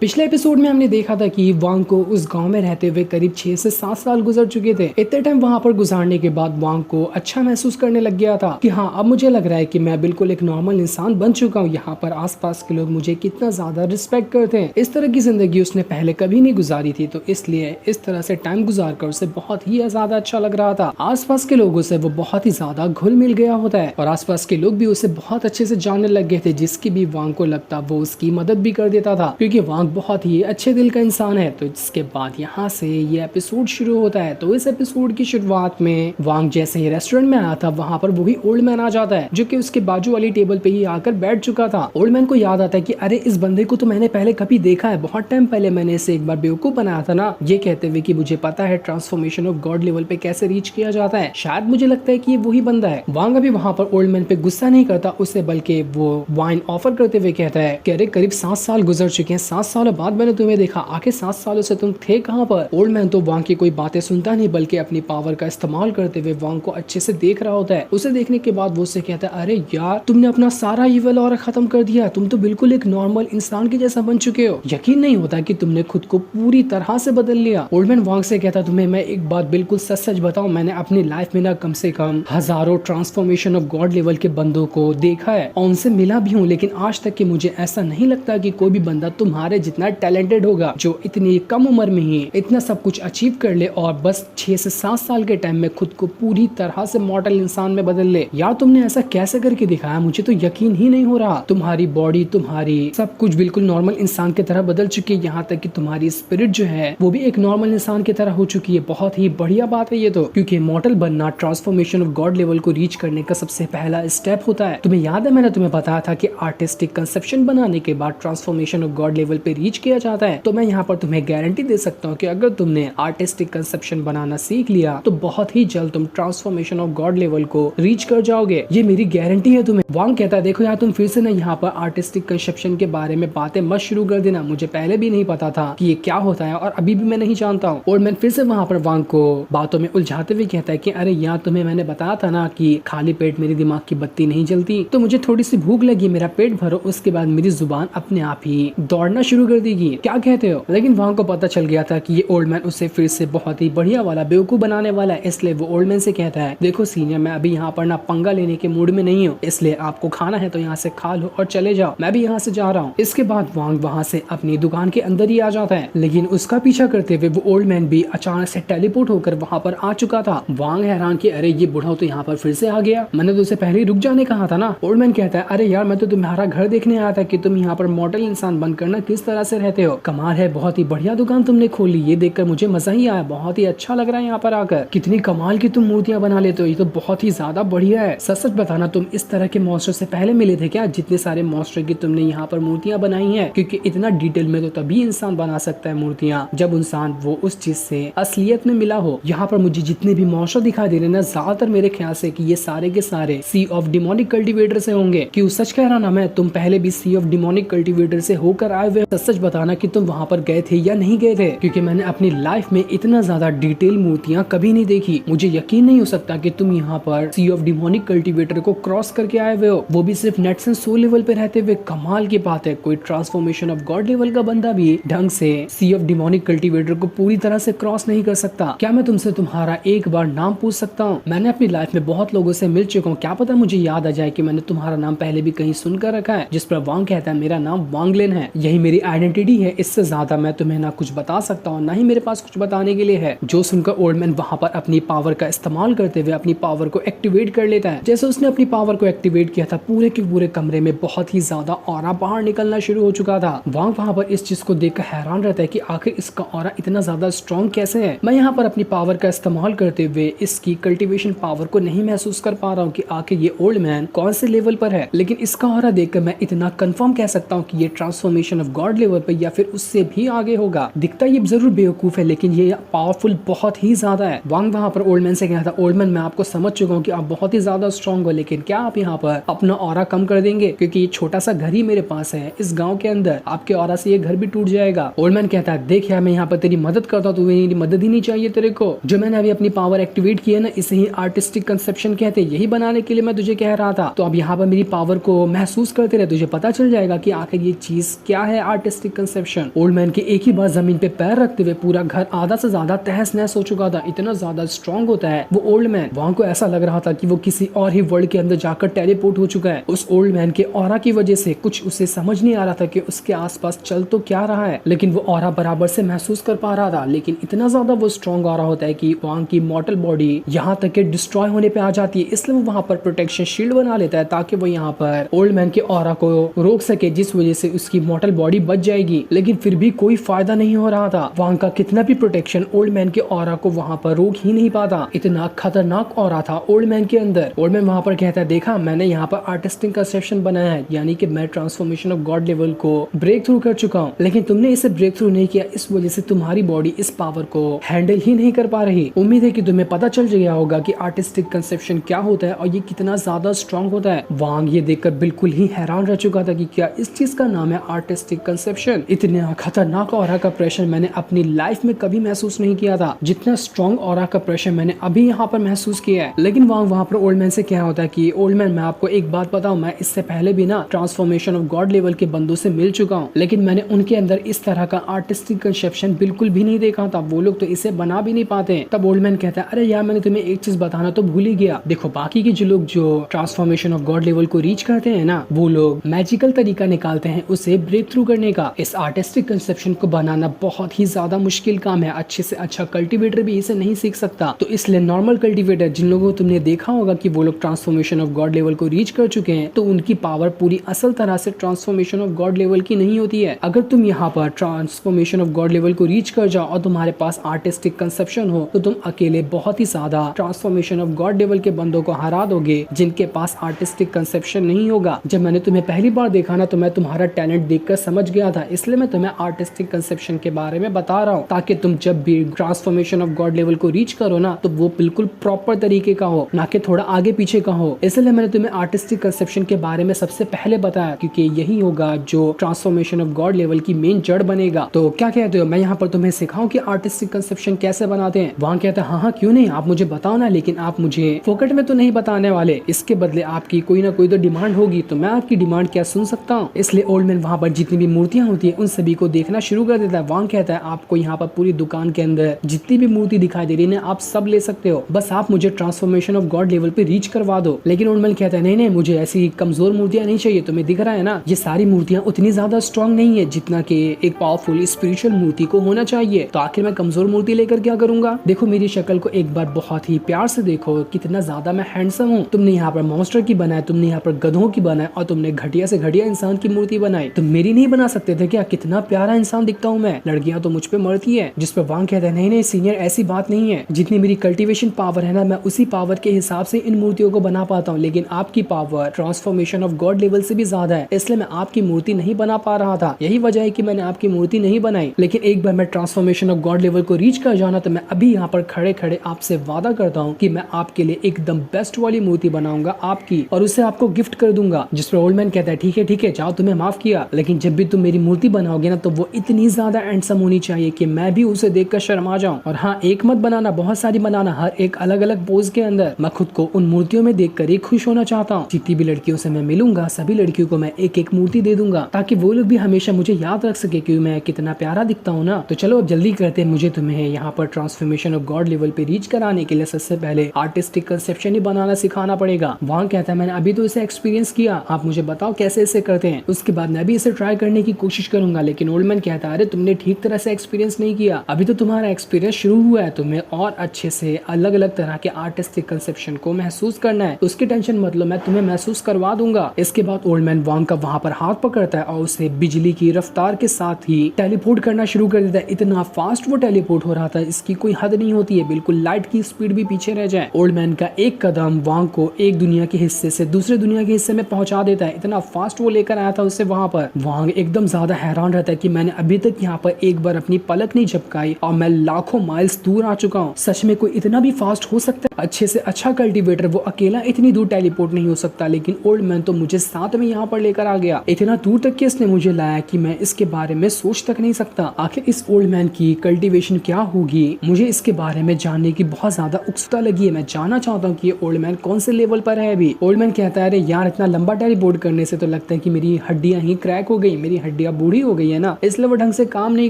पिछले एपिसोड में हमने देखा था कि वांग को उस गांव में रहते हुए करीब 6 से 7 साल गुजर चुके थे। इतने टाइम वहां पर गुजारने के बाद वांग को अच्छा महसूस करने लग गया था कि हाँ, अब मुझे लग रहा है कि मैं बिल्कुल एक नॉर्मल इंसान बन चुका हूँ। यहाँ पर आसपास के लोग मुझे कितना ज्यादा रिस्पेक्ट करते हैं। इस तरह की जिंदगी उसने पहले कभी नहीं गुजारी थी, तो इसलिए इस तरह से टाइम गुजार कर उसे बहुत ही ज्यादा अच्छा लग रहा था। आसपास के लोगों से वो बहुत ही ज्यादा घुल मिल गया होता है और आसपास के लोग भी उसे बहुत अच्छे से जानने लग गए थे। जिसकी भी वांग को लगता वो उसकी मदद भी कर देता था, क्योंकि वांग बहुत ही अच्छे दिल का इंसान है। तो इसके बाद यहाँ से ये एपिसोड शुरू होता है। तो इस एपिसोड की शुरुआत में वांग जैसे ही रेस्टोरेंट में आया था, वहाँ पर वही ओल्ड मैन आ जाता है जो कि उसके बाजू वाली टेबल पे ही आकर बैठ चुका था। ओल्ड मैन को याद आता है कि अरे, इस बंदे को तो मैंने पहले कभी देखा है, बहुत टाइम पहले मैंने इसे एक बार बेवकूफ बनाया था ना। ये कहते हुए कि मुझे पता है ट्रांसफॉर्मेशन ऑफ गॉड लेवल पे कैसे रीच किया जाता है। शायद मुझे लगता है कि ये वही बंदा है। वांग अभी वहाँ पर ओल्ड मैन पे गुस्सा नहीं करता उसे, बल्कि वो वाइन ऑफर करते हुए कहता है कि अरे, करीब 7 साल गुजर चुके हैं, 7 सालों बाद मैंने तुम्हें देखा, आखिर 7 सालों से तुम थे कहाँ पर। ओल्ड मैन तो वांग की कोई बातें सुनता नहीं, बल्कि अपनी पावर का इस्तेमाल करते हुए वांग को अच्छे से देख रहा होता है। उसे देखने के बाद वो उसे कहता है, अरे यार, तुमने अपना सारा इविल ऑरा खत्म कर दिया, तुम तो बिल्कुल एक नॉर्मल इंसान के जैसा बन चुके हो। यकीन नहीं होता कि तुमने खुद को पूरी तरह से बदल लिया। ओल्ड मैन वांग से कहता, तुम्हें मैं एक बात बिल्कुल सच सच बताऊं, मैंने अपनी लाइफ में ना कम से कम हजारों ट्रांसफॉर्मेशन ऑफ गॉड लेवल के बंदों को देखा है और उनसे मिला भी हूँ, लेकिन आज तक कि मुझे ऐसा नहीं लगता कि कोई भी बंदा तुम्हारे जितना टैलेंटेड होगा जो इतनी कम उम्र में ही इतना सब कुछ अचीव कर ले और बस 6 से 7 साल के टाइम में खुद को पूरी तरह से मॉडल इंसान में बदल ले। यार, तुमने ऐसा कैसे करके दिखाया, मुझे तो यकीन ही नहीं हो रहा। तुम्हारी बॉडी, तुम्हारी सब कुछ बिल्कुल नॉर्मल इंसान की तरह बदल चुकी है, यहाँ तक कि तुम्हारी स्पिरिट जो है वो भी एक नॉर्मल इंसान की तरह हो चुकी है। बहुत ही बढ़िया बात है ये तो, क्योंकि मॉडल बनना ट्रांसफॉर्मेशन ऑफ गॉड लेवल को रीच करने का सबसे पहला स्टेप होता है। तुम्हें याद है मैंने तुम्हें बताया था कि आर्टिस्टिक कंसेप्शन बनाने के बाद ट्रांसफॉर्मेशन ऑफ गॉड लेवल पे रीच किया जाता है। तो मैं यहाँ पर तुम्हें गारंटी दे सकता हूँ कि अगर तुमने आर्टिस्टिक कंसेप्शन बनाना सीख लिया तो बहुत ही जल्द तुम ट्रांसफॉर्मेशन ऑफ गॉड लेवल को रीच कर जाओगे, ये मेरी गारंटी है तुम्हें। वांग कहता है, देखो यार, तुम फिर से ना यहाँ पर आर्टिस्टिक कंसेप्शन के बारे में बातें मत शुरू कर देना, मुझे पहले भी नहीं पता था कि ये क्या होता है और अभी भी मैं नहीं जानता हूँ। और मैं फिर से वहाँ पर वांग को बातों में उलझाते हुए कहता है कि अरे यार, तुम्हें मैंने बताया था ना कि खाली पेट मेरे दिमाग की बत्ती नहीं जलती, तो मुझे थोड़ी सी भूख लगी, मेरा पेट भरो, उसके बाद मेरी जुबान अपने आप ही दौड़ना शुरू कर देगी, क्या कहते हो। लेकिन वांग को पता चल गया था कि ये ओल्ड मैन उसे फिर से बहुत ही बढ़िया वाला बेवकूफ बनाने वाला है, इसलिए वो ओल्ड मैन से कहता है, देखो सीनियर, मैं अभी यहाँ पर ना पंगा लेने के मूड में नहीं हूँ, इसलिए आपको खाना है तो यहाँ से खा लो और चले जाओ, मैं भी यहाँ से जा रहा हूँ। इसके बाद वांग वहाँ से अपनी दुकान के अंदर ही आ जाता है, लेकिन उसका पीछा करते हुए वो ओल्ड मैन भी अचानक से टेलीपोर्ट होकर वहाँ पर आ चुका था। वांग हैरान कि अरे, ये बूढ़ा तो यहाँ पर फिर से आ गया, मैंने तो उसे पहले ही रुक जाने कहा था ना। ओल्ड मैन कहता है, अरे यार, मैं तो तुम्हारा घर देखने आया था कि तुम यहाँ पर मॉडल इंसान बनकर ना किस तरह से रहते हो। कमाल है, बहुत ही बढ़िया दुकान तुमने खोली, ये देखकर मुझे मजा ही आया, बहुत ही अच्छा लग रहा है यहाँ पर आकर। कितनी कमाल की तुम मूर्तियां बना लेते हो, ये तो बहुत ही ज्यादा बढ़िया है। सच सच बताना, तुम इस तरह के मॉन्स्टर से पहले मिले थे क्या, जितने सारे मॉन्स्टर की तुमने यहाँ पर मूर्तियां बनाई हैं? क्योंकि इतना डिटेल में तो तभी इंसान बना सकता है मूर्तियां जब इंसान वो उस चीज से असलियत में मिला हो। यहाँ पर मुझे जितने भी मॉन्स्टर दिखाई दे रहे हैं ना, ज्यादातर मेरे ख्याल से कि ये सारे के सारे सी ऑफ डिमोनिक कल्टिवेटर से होंगे। क्यों, सच कह रहा ना मैं, तुम पहले भी सी ऑफ डिमोनिक कल्टिवेटर से होकर आए हुए। सच सच बताना कि तुम वहाँ पर गए थे या नहीं गए थे, क्योंकि मैंने अपनी लाइफ में इतना ज्यादा डिटेल मूर्तियां कभी नहीं देखी। मुझे यकीन नहीं हो सकता कि तुम यहाँ पर सी ऑफ डिमोनिक कल्टिवेटर को क्रॉस करके आए हुए हो, वो भी सिर्फ नेट्स एंड सोल लेवल पे रहते हुए। कमाल की बात है, कोई ट्रांसफॉर्मेशन ऑफ गॉड लेवल का बंदा भी ढंग से सी ऑफ डिमोनिक कल्टिवेटर को पूरी तरह से क्रॉस नहीं कर सकता। क्या मैं तुमसे तुम्हारा एक बार नाम पूछ सकता हूँ? मैंने अपनी लाइफ में बहुत लोगों से मिल चुका हूँ, क्या पता मुझे याद आ जाए कि मैंने तुम्हारा नाम पहले भी कहीं सुनकर रखा है। जिस पर वांग कहता है, मेरा नाम वांग लिन है, यही मेरी आइडेंटिटी है, इससे ज्यादा मैं तुम्हें ना कुछ बता सकता हूँ, ना ही मेरे पास कुछ बताने के लिए है। जो सुनकर ओल्ड मैन वहाँ पर अपनी पावर का इस्तेमाल करते हुए अपनी पावर को एक्टिवेट कर लेता है। जैसे उसने अपनी पावर को एक्टिवेट किया था, पूरे के पूरे कमरे में बहुत ही ज्यादा ऑरा बाहर निकलना शुरू हो चुका था। वांग वहाँ पर इस चीज को देखकर हैरान रहता है कि आखिर इसका ऑरा इतना ज्यादा स्ट्रॉन्ग कैसे है। मैं यहाँ पर अपनी पावर का इस्तेमाल करते हुए इसकी कल्टीवेशन पावर को नहीं महसूस कर पा रहा हूँ कि आखिर ये ओल्ड मैन कौन से लेवल पर है, लेकिन इसका ऑरा देखकर मैं इतना कंफर्म कह सकता हूँ कि ये ट्रांसफॉर्मेशन ऑफ गॉड लेवल पर या फिर उससे भी आगे होगा। दिखता ये जरूर बेवकूफ है, लेकिन ये पावरफुल बहुत ही ज्यादा है। वांग वहाँ पर ओल्ड मैन से कहा था, ओल्ड मैन, मैं आपको समझ चुका हूँ कि आप बहुत ही ज्यादा स्ट्रॉन्ग हो, लेकिन क्या आप यहाँ पर अपना ऑरा कम कर देंगे, क्योंकि ये छोटा सा घर ही मेरे पास है इस गाँव के अंदर, आपके ऑरा से ये घर भी टूट जाएगा। ओल्ड मैन कहता है, देख यार, मैं यहाँ पर तेरी मदद करता हूँ, तुम्हें मेरी मदद ही नहीं चाहिए तेरे को। जो मैंने अभी अपनी पावर एक्टिवेट की है ना, इसे ही आर्टिस्टिक कंसेप्शन कहते हैं, यही बनाने के लिए मैं तुझे कह रहा था। तो अब यहाँ पर मेरी पावर को महसूस करते रहे, तुझे पता चल जाएगा कि आखिर ये चीज क्या है artistic artistic conception. Old man के एक ही बार जमीन पे पैर रखते हुए पूरा घर आधा से ज्यादा तहस नहस हो चुका था। इतना ज्यादा स्ट्रॉन्ग होता है वो ओल्ड मैन। वांग को ऐसा लग रहा था कि वो किसी और ही वर्ल्ड के अंदर जाकर टेलीपोर्ट हो चुका है। उस ओल्ड मैन के ऑरा की वजह से कुछ उसे समझ नहीं आ रहा था कि उसके आसपास चल तो क्या रहा है, लेकिन वो ऑरा बराबर से महसूस कर पा रहा था। लेकिन इतना ज्यादा वो स्ट्रॉन्ग ऑरा होता है कि वांग की मॉर्टल बॉडी यहाँ तक के डिस्ट्रॉय होने पे आ जाती है। इसलिए वो वहां पर प्रोटेक्शन शील्ड बना लेता है ताकि वो यहाँ पर ओल्ड मैन के ऑरा को रोक सके, जिस वजह से उसकी मॉर्टल बॉडी बच जाएगी। लेकिन फिर भी कोई फायदा नहीं हो रहा था। वांग का कितना भी प्रोटेक्शन ओल्ड मैन के ऑरा को वहां पर रोक ही नहीं पाता। इतना खतरनाक ऑरा था ओल्ड मैन के अंदर। ओल्ड मैन वहां पर कहता है, देखा मैंने यहाँ पर आर्टिस्टिक कंसेप्शन बनाया है, यानी कि मैं ट्रांसफॉर्मेशन ऑफ गॉड लेवल को ब्रेक थ्रू कर चुका हूँ। लेकिन तुमने इसे ब्रेक थ्रू नहीं किया, इस वजह से तुम्हारी बॉडी इस पावर को हैंडल ही नहीं कर पा रही। उम्मीद है कि तुम्हें पता चल गया होगा कि आर्टिस्टिक कंसेप्शन क्या होता है और ये कितना ज्यादा स्ट्रॉन्ग होता है। वांग ये देखकर बिल्कुल ही हैरान रह चुका था कि क्या इस चीज का नाम है आर्टिस्टिक कंसेप्शन। इतना खतरनाक ऑरा का प्रेशर मैंने अपनी लाइफ में कभी महसूस नहीं किया था, जितना स्ट्रॉन्ग ऑरा का प्रेशर मैंने अभी यहाँ पर महसूस किया है। लेकिन वहां पर ओल्ड मैन से क्या होता है कि ओल्ड मैन, मैं आपको एक बात बताऊं, मैं इससे पहले भी ना ट्रांसफॉर्मेशन ऑफ गॉड लेवल के बंदों से मिल चुका हूँ, लेकिन मैंने उनके अंदर इस तरह का आर्टिस्टिक कंसेप्शन बिल्कुल भी नहीं देखा था। वो लोग तो इसे बना भी नहीं पाते। तब ओल्ड मैन कहता है, अरे यार मैंने तुम्हें एक चीज बताना तो भूल ही गया। देखो बाकी के जो लोग जो ट्रांसफॉर्मेशन ऑफ गॉड लेवल को रीच करते हैं ना, वो लोग मैजिकल तरीका निकालते हैं उसे ब्रेक थ्रू करने का। इस आर्टिस्टिक कंसेप्शन को बनाना बहुत ही ज्यादा मुश्किल काम है। अच्छे से अच्छा कल्टीवेटर भी इसे नहीं सीख सकता। तो इसलिए नॉर्मल कल्टीवेटर, जिन लोगों को तुमने देखा होगा कि वो लोग ट्रांसफॉर्मेशन ऑफ गॉड लेवल को रीच कर चुके हैं, तो उनकी पावर पूरी असल तरह से ट्रांसफॉर्मेशन ऑफ गॉड लेवल की नहीं होती है। अगर तुम यहाँ पर ट्रांसफॉर्मेशन ऑफ गॉड लेवल को रीच कर जाओ और तुम्हारे पास आर्टिस्टिक कंसेप्शन हो, तो तुम अकेले बहुत ही ज्यादा ट्रांसफॉर्मेशन ऑफ गॉड लेवल के बंदों को हरा दोगे जिनके पास आर्टिस्टिक कंसेप्शन नहीं होगा। जब मैंने तुम्हें पहली बार देखा ना, तो मैं तुम्हारा टैलेंट देखकर समझ गया था। इसलिए मैं तुम्हें आर्टिस्टिक कंसेप्शन के बारे में बता रहा हूँ, ताकि तुम जब भी ट्रांसफॉर्मेशन ऑफ गॉड लेवल को रीच करो ना, तो वो बिल्कुल प्रॉपर तरीके का हो, ना कि थोड़ा आगे पीछे का हो। इसलिए मैंने तुम्हें आर्टिस्टिक कंसेप्शन के बारे में सबसे पहले बताया, क्योंकि यही होगा जो ट्रांसफॉर्मेशन ऑफ गॉड लेवल की मेन जड़ बनेगा। तो क्या कहते हो, मैं यहाँ पर तुम्हें सिखाऊं कि आर्टिस्टिक कंसेप्शन कैसे बनाते हैं? वहां कहता है, हाँ हाँ क्यों नहीं, आप मुझे बताओ ना, लेकिन आप मुझे फोकट में तो नहीं बताने वाले। इसके बदले आपकी कोई ना कोई तो डिमांड होगी, तो मैं आपकी डिमांड क्या सुन सकता हूँ? इसलिए ओल्ड मैन वहाँ पर जितनी भी मूर्तियां होती है उन सभी को देखना शुरू कर देता है। वांग कहता है, आपको यहाँ पर पूरी दुकान के अंदर जितनी भी मूर्ति दिखाई दे रही है आप सब ले सकते हो, बस आप मुझे ट्रांसफॉर्मेशन ऑफ गॉड लेवल पे रीच करवा दो। लेकिन ओल्ड मैन कहता है, नहीं नहीं, मुझे ऐसी कमजोर मूर्तियां नहीं चाहिए। तुम्हें दिख रहा है ना, ये सारी मूर्तियां उतनी ज्यादा स्ट्रॉन्ग नहीं है जितना कि एक पावरफुल स्पिरिचुअल मूर्ति को होना चाहिए। तो आखिर मैं कमजोर मूर्ति लेकर क्या करूंगा? देखो मेरी शक्ल को एक बार बहुत ही प्यार से देखो, कितना ज्यादा मैं हैंडसम हूँ। तुमने यहाँ पर मॉन्स्टर की बनाया, तुमने यहाँ पर गधों की बनाया, और तुमने घटिया से घटिया इंसान की मूर्ति बनाई। तुम मेरी नहीं बना सकते थे क्या? कितना प्यारा इंसान दिखता हूँ मैं, लड़कियां तो मुझ पे मरती है। जिस पे वांग कहता है, नहीं नहीं सीनियर, ऐसी बात नहीं है। जितनी मेरी कल्टीवेशन पावर है ना, मैं उसी पावर के हिसाब से इन मूर्तियों को बना पाता हूँ, लेकिन आपकी power transformation of God level से भी ज्यादा है, इसलिए मैं आपकी मूर्ति नहीं बना पा रहा था। यही वजह है कि मैंने आपकी मूर्ति नहीं बनाई। लेकिन एक बार मैं ट्रांसफॉर्मेशन ऑफ गॉड लेवल को रीच कर जाना, तो मैं अभी यहाँ पर खड़े खड़े आपसे वादा करता हूँ कि मैं आपके लिए एकदम बेस्ट वाली मूर्ति बनाऊंगा आपकी, और उसे आपको गिफ्ट कर दूंगा। जिस पर ओल्ड मैन कहता है, ठीक है जाओ, तुम्हें माफ किया, लेकिन जब भी तुम मेरी मूर्ति बनाओगे ना, तो वो इतनी ज्यादा हैंडसम होनी चाहिए कि मैं भी उसे देखकर शर्मा जाऊं। और हाँ, एक मत बनाना, बहुत सारी बनाना, हर एक अलग अलग पोज के अंदर। मैं खुद को उन मूर्तियों में देखकर ही खुश होना चाहता हूँ। जितनी भी लड़कियों से मैं मिलूंगा, सभी लड़कियों को मैं एक एक मूर्ति दे दूंगा, ताकि वो लोग भी हमेशा मुझे याद रख सके कि मैं कितना प्यारा दिखता हूँ ना। तो चलो अब जल्दी करते हैं, मुझे तुम्हें यहाँ पर ट्रांसफॉर्मेशन ऑफ गॉड लेवल पे रीच कराने के लिए सबसे पहले आर्टिस्टिक कंसेप्शन ही बनाना सिखाना पड़ेगा। वहां कहता है, मैंने अभी तो इसे एक्सपीरियंस किया, आप मुझे बताओ कैसे इसे करते हैं, उसके बाद मैं भी इसे ट्राई करने की कोशिश करूंगा। लेकिन ओल्ड मैन कहता है, अरे तुमने ठीक तरह से एक्सपीरियंस नहीं किया, अभी तो तुम्हारा एक्सपीरियंस शुरू हुआ है, तुम्हें और अच्छे से अलग अलग तरह के आर्टिस्टिक कंसेप्शन को महसूस करना है। उसकी टेंशन मत लो, मैं तुम्हें महसूस करवा दूंगा। इसके बाद ओल्ड मैन वांग का वहां पर हाथ पकड़ता है और उसे बिजली की रफ्तार के साथ ही टेलीपोर्ट करना शुरू कर देता है। इतना फास्ट वो टेलीपोर्ट हो रहा था, इसकी कोई हद नहीं होती है, बिल्कुल लाइट की स्पीड भी पीछे रह जाए। ओल्ड मैन का एक कदम वांग को एक दुनिया के हिस्से से दूसरे दुनिया के हिस्से में पहुंचा देता है। इतना फास्ट वो लेकर आया था उसे वहां पर। वांग एकदम ज्यादा हैरान रहता है कि मैंने अभी तक यहाँ पर एक बार अपनी पलक नहीं झपकाई और मैं लाखों माइल्स दूर आ चुका हूँ। सच में कोई इतना भी फास्ट हो सकता है? अच्छे से अच्छा कल्टीवेटर वो अकेला इतनी दूर टेलीपोर्ट नहीं हो सकता, लेकिन ओल्ड मैन तो मुझे साथ में यहाँ पर लेकर आ गया। इतना दूर तक कि इसने मुझे लाया कि मैं इसके बारे में सोच तक नहीं सकता। आखिर इस ओल्ड मैन की कल्टीवेशन क्या होगी, मुझे इसके बारे में जानने की बहुत ज्यादा उत्सुकता लगी है। मैं जानना चाहता हूँ कि ये ओल्ड मैन कौन से लेवल पर है अभी। ओल्ड मैन कहता है, अरे यार इतना लंबा टेलीपोर्ट करने से तो लगता है कि मेरी हड्डियां ही क्रैक हो गई, मेरी हड्डियां बूढ़ी हो गई है ना, इसलिए वो ढंग से काम नहीं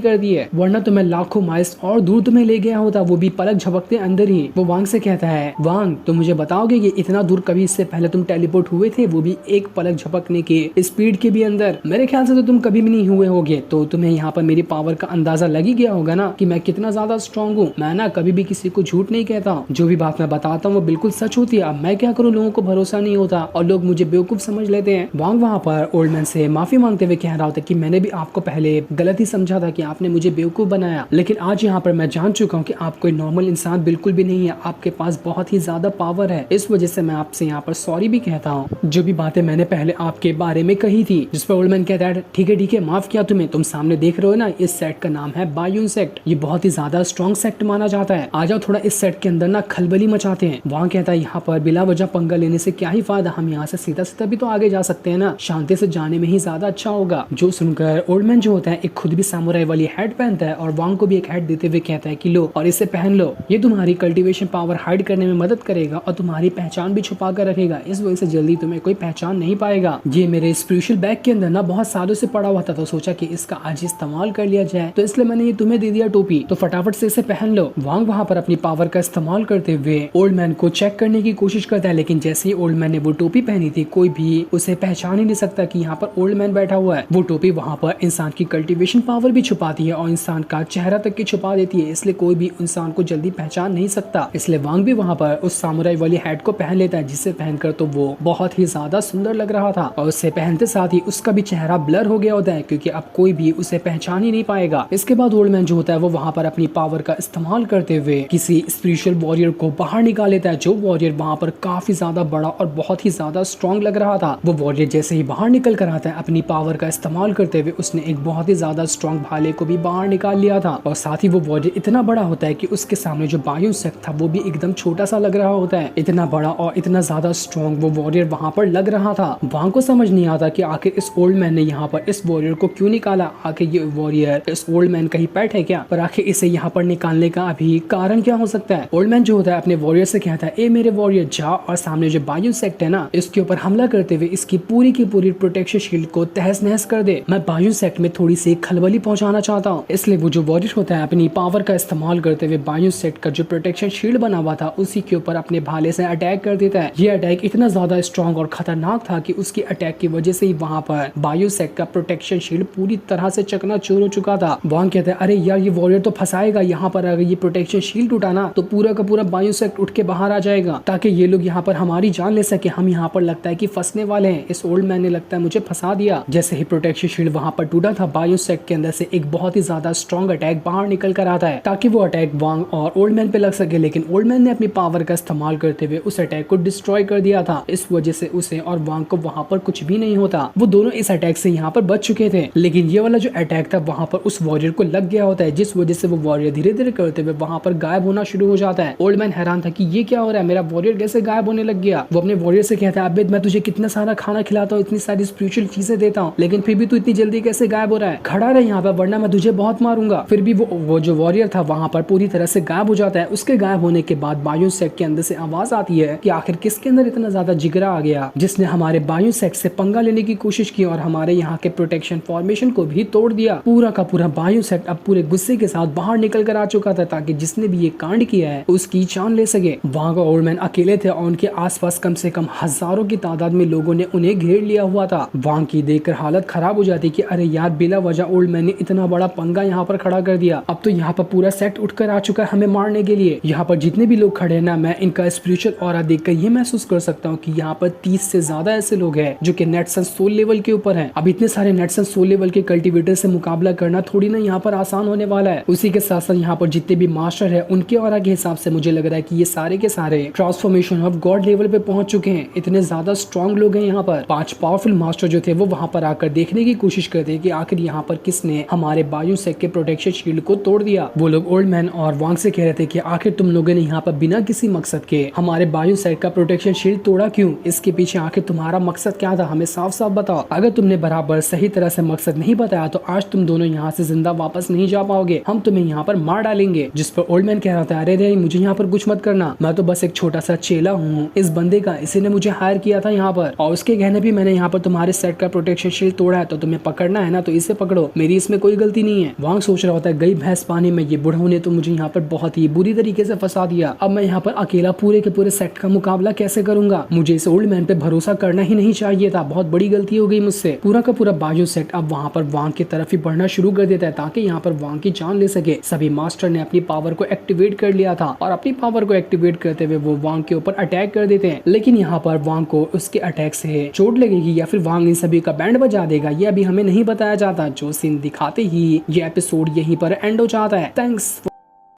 करती है, वरना तो मैं लाखों माइल्स और दूर तुम्हें ले गया होता, वो भी पलक झपकते अंदर ही। वो वांग से कहता है, वांग तुम मुझे बताओगे कि इतना दूर कभी इससे पहले तुम टेलीपोर्ट हुए थे, वो भी एक पलक झपकने के स्पीड के भी अंदर? मेरे ख्याल से तो तुम कभी भी नहीं हुए होगे, तो तुम्हें यहाँ पर मेरी पावर का अंदाजा लग ही गया होगा ना कि मैं कितना ज्यादा स्ट्रॉन्ग हूँ। मैं ना कभी भी किसी को झूठ नहीं कहता, जो भी बात मैं बताता हूँ वो बिल्कुल सच होती है। अब मैं क्या करूँ, लोगों को भरोसा नहीं होता और लोग मुझे बेवकूफ समझ लेते हैं। वांग वहाँ पर ओल्ड मैन से माफी मांगते हुए कह रहा होता कि मैंने भी आपको पहले गलत ही समझा था कि आपने मुझे बेवकूफ बनाया, लेकिन आज यहाँ पर मैं जान चुका हूँ कि आप कोई नॉर्मल इंसान बिल्कुल भी नहीं है, आपके पास बहुत ही ज्यादा पावर है। इस वजह से मैं आपसे यहाँ पर सॉरी भी कहता हूँ, जो भी बातें मैंने पहले आपके बारे में कही थी। जिस पर ओल्ड मैन कहता है, ठीक है माफ किया तुम्हें। तुम सामने देख रहे हो ना, इस सेट का नाम है बायून सेक्ट, ये बहुत ही ज्यादा स्ट्रॉन्ग सेक्ट माना जाता है। आ जाओ थोड़ा इस सेट के अंदर ना खलबली मचाते हैं। वहाँ कहता है, यहाँ पर बिला वजह पंगा लेने से क्या ही फायदा, हम यहाँ से सीधा सीधा भी तो आगे जा सकते हैं ना, शांति से जाने में ही ज्यादा अच्छा होगा। जो सुनकर ओल्ड मैन जो होता है एक खुद भी सामुराई वाली हैट पहनता है और वांग को भी एक हैट देते हुए कहता है कि लो और इसे पहन लो, ये तुम्हारी कल्टीवेशन पावर हाइड करने में मदद करेगा और तुम्हारी पहचान भी छुपा कर रखेगा, इस वजह से जल्दी तुम्हें कोई पहचान नहीं पाएगा। ये मेरे स्पिरिचुअल बैग के अंदर ना बहुत सालों से पड़ा हुआ था, तो सोचा कि इसका आज इस्तेमाल कर लिया जाए, तो इसलिए मैंने ये तुम्हें दे दिया टोपी, तो फटाफट से इसे पहन लो। वांग वहाँ पर अपनी पावर का इस्तेमाल करते हुए ओल्ड मैन को चेक करने की कोशिश करता है, लेकिन जैसे ही ओल्ड मैन ने वो टोपी पहनी थी, कोई भी उसे पहचान ही नहीं सकता कि यहाँ पर ओल्ड मैन बैठा हुआ है। वो टोपी वहाँ पर इंसान की कल्टीवेशन पावर भी छुपाती है और इंसान का चेहरा तक की छुपा देती है, इसलिए कोई भी इंसान को जल्दी पहचान नहीं सकता। इसलिए वांग भी वहाँ पर उस सामुराई वाली हैट को पहन लेता है, जिसे पहनकर तो वो बहुत ही ज्यादा सुंदर लग रहा था और उसे पहनते साथ ही उसका भी चेहरा ब्लर हो गया होता है, क्योंकि अब कोई भी उसे पहचान ही नहीं पाएगा। इसके बाद ओल्ड मैन जो होता है वो वहाँ पर अपनी पावर का इस्तेमाल करते हुए किसी स्पिरिचुअल वॉरियर को बाहर निकाल लेता है, जो वॉरियर वहाँ पर काफी ज्यादा बड़ा और बहुत ही ज्यादा स्ट्रॉन्ग लग रहा था। वो वॉरियर जैसे ही बाहर निकल कर आता है, अपनी पावर का इस्तेमाल करते हुए उसने एक बहुत ही ज्यादा स्ट्रॉन्ग भाले को भी बाहर निकाल लिया था, और साथ ही वो वॉरियर इतना बड़ा होता है कि उसके सामने जो बायून सेक्ट था वो भी एकदम छोटा सा लग रहा होता है। इतना बड़ा और इतना ज्यादा स्ट्रॉन्ग वो वॉरियर वहाँ पर लग रहा था। वहाँ को समझ नहीं आता कि आखिर इस ओल्ड मैन ने यहाँ पर इस वॉरियर को क्यों निकाला, आखिर ये वॉरियर इस ओल्ड मैन का ही पेट है क्या, पर आखिर इसे यहाँ पर निकालने का अभी कारण क्या हो सकता है। ओल्ड मैन जो होता है अपने वॉरियर से कहता है, ए मेरे वॉरियर जा और सामने जो बायून सेक्ट है ना, इसके ऊपर हमला करते हुए इसकी पूरी की पूरी प्रोटेक्शन शील्ड को तहस नहस कर दे। मैं बायून सेक्ट में थोड़ी सी खलबली पहुंचाना चाहता हूँ। इसलिए वो जो वॉरियर होता है अपनी पावर का इस्तेमाल करते हुए बायून सेक्ट का जो प्रोटेक्शन शील्ड बना हुआ था उसी के ऊपर अपने भाले से अटैक कर देता है। ये अटैक इतना ज्यादा स्ट्रॉन्ग और खतरनाक था कि उसकी अटैक की वजह से ही वहाँ पर बायून सेक्ट का प्रोटेक्शन शील्ड पूरी तरह से चकनाचूर हो चुका था। वांग कहते हैं, अरे यार ये वॉरियर तो फंसाएगा, यहाँ पर अगर ये प्रोटेक्शन शील्ड उठाना तो पूरा का पूरा बायून सेक्ट उठ के बाहर आ जाएगा, ताकि ये लोग यहाँ पर हमारी जान ले सके। हम यहाँ पर लगता है कि फंसने वाले हैं, इस ओल्ड मैन ने लगता है मुझे फंसा दिया। जैसे ही प्रोटेक्शन शील्ड वहाँ पर टूटा था, बायून सेक्ट के अंदर से एक बहुत ही ज्यादा स्ट्रॉन्ग अटैक बाहर निकल कर आता है, ताकि वो अटैक वांग और ओल्ड मैन पे लग सके। लेकिन ओल्ड मैन ने अपनी पावर का इस्तेमाल करते हुए उस अटैक को डिस्ट्रॉय कर दिया था। इस वजह से उसे और वांग को वहाँ पर कुछ भी नहीं होता। वो दोनों इस अटैक से यहाँ पर बच चुके थे, लेकिन ये वाला जो अटैक था वहाँ पर उस वॉरियर को लग गया होता है, जिस वजह से वो वॉरियर धीरे धीरे करते हुए वहाँ पर गायब होना शुरू हो जाता है। ओल्ड मैन हैरान था कि ये क्या हो रहा है, मेरा वॉरियर कैसे गायब होने लग गया। वो अपने वॉरियर से कहता है, अबे मैं तुझे कितना सारा खाना खिलाता हूँ, इतनी सारी स्पिरिचुअल चीजें देता हूँ, लेकिन फिर भी तू इतनी जल्दी कैसे गायब हो रहा है, खड़ा रहे यहाँ पर वरना मैं तुझे बहुत मारूंगा। फिर भी वो जो वॉरियर था वहाँ पर पूरी तरह से गायब हो जाता है। उसके गायब होने के बाद बायून सेक्ट के अंदर से आवाज आती है कि आखिर किसके अंदर इतना ज्यादा जिगरा आ गया, जिसने हमारे बायून सेक्ट से पंगा लेने की कोशिश की और हमारे यहाँ के प्रोटेक्शन फॉर्मेशन को भी तोड़ दिया। पूरा का पूरा बायून सेक्ट अब पूरे गुस्से के साथ बाहर निकल कर आ चुका था, ताकि जिसने भी ये कांड किया है उसकी जान ले सके। वहाँ का ओल्ड मैन अकेले थे और उनके आसपास कम से कम हजारों की तादाद में लोगों ने उन्हें घेर लिया हुआ था। वहाँ की देखकर हालत खराब हो जाती कि अरे यार बिला वजह ओल्ड मैन ने इतना बड़ा पंगा यहाँ पर खड़ा कर दिया, अब तो यहाँ पर पूरा सेट उठकर आ चुका है हमें मारने के लिए। यहाँ पर जितने भी लोग खड़े हैं ना, मैं इनका स्पिरिचुअल ऑरा देखकर ये महसूस कर सकता हूँ कि यहाँ पर 30 से ज्यादा ऐसे लोग हैं जो कि नेटसन सोल लेवल के ऊपर हैं। अब इतने सारे नेटसन सोल लेवल के कल्टीवेटर से मुकाबला करना थोड़ी ना यहाँ पर आसान होने वाला है। उसी के साथ साथ यहाँ पर जितने भी मास्टर है उनके ऑरा के हिसाब से मुझे लग रहा है कि ये सारे के सारे ट्रांसफॉर्मेशन ऑफ गॉड लेवल पे पहुंच चुके हैं। इतने ज्यादा स्ट्रॉन्ग लोग हैं यहाँ पर। 5 पावरफुल मास्टर जो थे वो वहाँ पर आकर देखने की कोशिश करते हैं कि आखिर यहाँ पर किसने हमारे बायून सेक्ट के प्रोटेक्शन शील्ड को तोड़ दिया। वो लोग ओल्ड मैन और वांग से कह रहे थे कि आखिर तुम लोगों ने यहाँ पर बिना किसी मकसद के हमारे बायून सेक्ट का प्रोटेक्शन शील्ड तोड़ा क्यों, इसके पीछे आखिर तुम्हारा मकसद क्या था, हमें साफ साफ बताओ। अगर तुमने बराबर सही तरह से मकसद नहीं बताया तो आज तुम दोनों यहाँ से जिंदा वापस नहीं जा पाओगे, हम तुम्हें यहाँ पर मार डालेंगे। जिस पर ओल्ड मैन कह रहा था, अरे रे मुझे यहाँ पर कुछ मत करना, मैं तो बस एक छोटा सा चेला हूँ इस बंदे का, इसी ने मुझे हायर किया था यहाँ पर और उसके कहने भी मैंने यहाँ पर तुम्हारे सेट का प्रोटेक्शन शील्ड तोड़ा है, तो तुम्हें तुम्हें पकड़ना है ना तो इसे पकड़ो, मेरी इसमें कोई गलती नहीं है। वांग सोच रहा होता है गई भैंस पानी में, ये बुढ़ऊ ने तो मुझे यहाँ पर बहुत ही बुरी तरीके से फंसा दिया। अब मैं यहाँ पर अकेला पूरे के पूरे सेट का मुकाबला कैसे करूंगा? मुझे इस ओल्ड मैन पे भरोसा करना ही नहीं चाहिए था, बहुत बड़ी गलती हो गई मुझसे। पूरा का पूरा बाजू सेट अब वहाँ पर वांग की तरफ ही बढ़ना शुरू कर देता है ताकि यहाँ पर वांग की जान ले सके। सभी मास्टर ने अपनी पावर को एक्टिवेट कर लिया था और अपनी पावर को एक्टिवेट करते हुए वो वांग के ऊपर अटैक कर देते हैं। लेकिन यहाँ पर वांग को उसके अटैक से चोट लगेगी या फिर वांग इन सभी का बैंड बजा देगा, ये अभी हमें नहीं बताया जाता। जो सीन दिखाते ही ये एपिसोड यहीं पर एंड हो जाता है। थैंक्स।